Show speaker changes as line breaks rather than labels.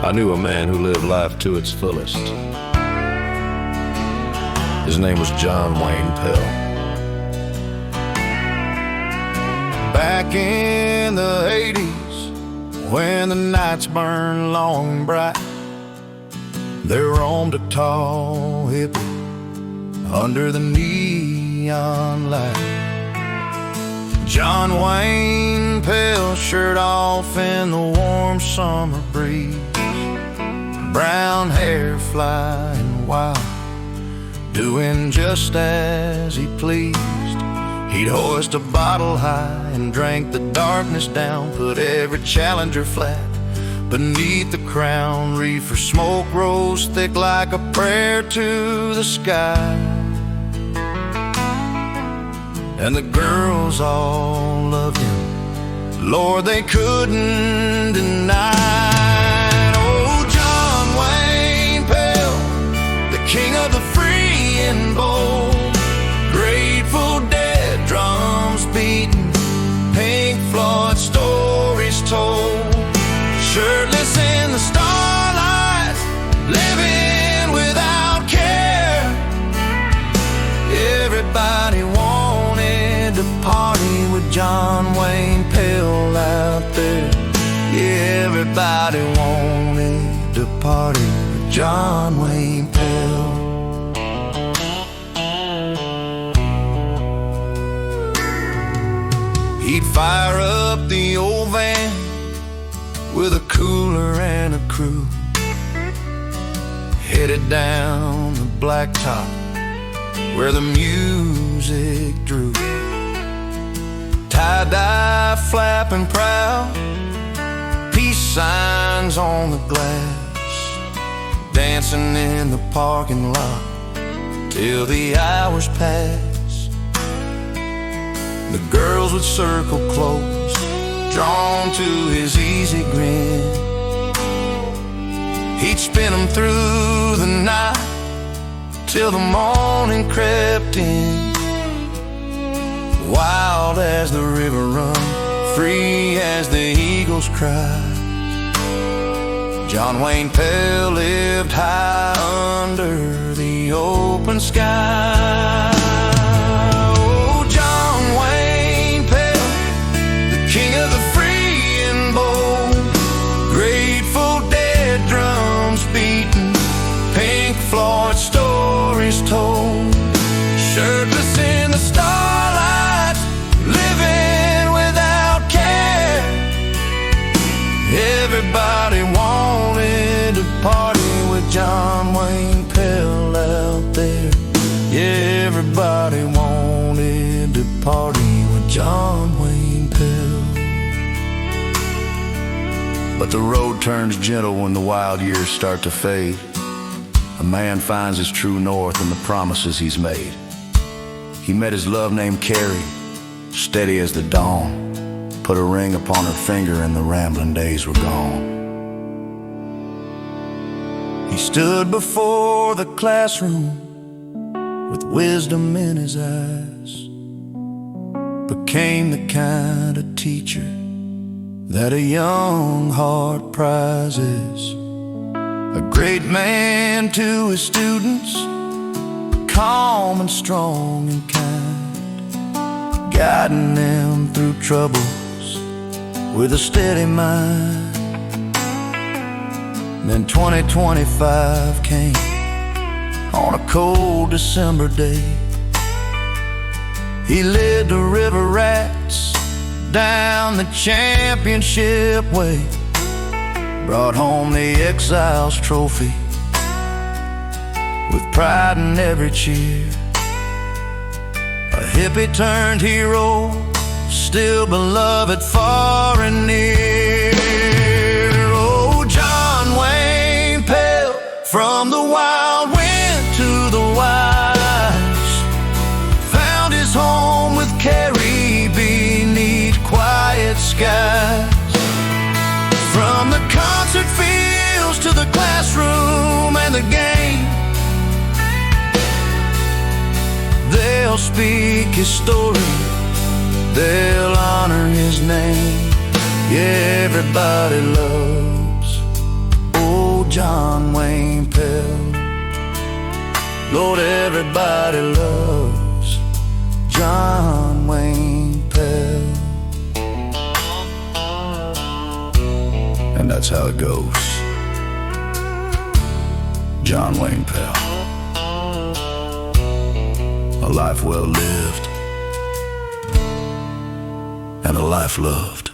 I knew a man who lived life to its fullest. His name was John Wayne Pell. Back in the 80s, when the nights burned long and bright, there roamed a tall hippie under the neon light. John Wayne Pell, shirt off in the warm summer breeze, brown hair flying wild, doing just as he pleased. He'd hoist a bottle high and drank the darkness down, put every challenger flat beneath the crown. Reefer smoke rose thick like a prayer to the sky, and the girls all loved him, Lord, they couldn't deny. Oh, John Wayne Pell, the king of the free and bold, Grateful Dead drums beating, Pink Floyd stories told, shirtless in the starlight, living without care. Everybody wanted to party with John Wayne Pell out there. Yeah, everybody wanted to party with John Wayne Pell. He'd fire up the old van with a cooler and a crew, headed down the blacktop where the music drew. Tie-dye flapping proud, peace signs on the glass, dancing in the parking lot till the hours pass. The girls would circle close, drawn to his easy grin. He'd spin them through the night till the morning crept in. Wild as the river run, free as the eagles cry, John Wayne Pell lived high under the open sky. Oh, John Wayne Pell, the king of the free and bold, Grateful Dead drums beating, Pink Floyd stories told, shirtless in the starlight, living without care. Everybody wanted to party with John Wayne Pell out there. Yeah, everybody wanted to party with John Wayne Pell. But the road turns gentle when the wild years start to fade. A man finds his true north in the promises he's made. He met his love named Carrie, steady as the dawn, put a ring upon her finger and the rambling days were gone. He stood before the classroom with wisdom in his eyes, became the kind of teacher that a young heart prizes. A great man to his students, calm and strong and kind, guiding them through troubles with a steady mind. Then 2025 came on a cold December day. He led the river rats down the championship way, brought home the Exiles trophy with pride in every cheer. A hippie turned hero, still beloved far and near. Oh, John Wayne Pell, from the wild wind to the wise, found his home with Carrie beneath quiet skies. From the concert fields to the classroom and the game, they'll speak his story, they'll honor his name. Yeah, everybody loves old John Wayne Pell. Lord, everybody loves John Wayne Pell. And that's how it goes. John Wayne Pell. A life well lived and a life loved.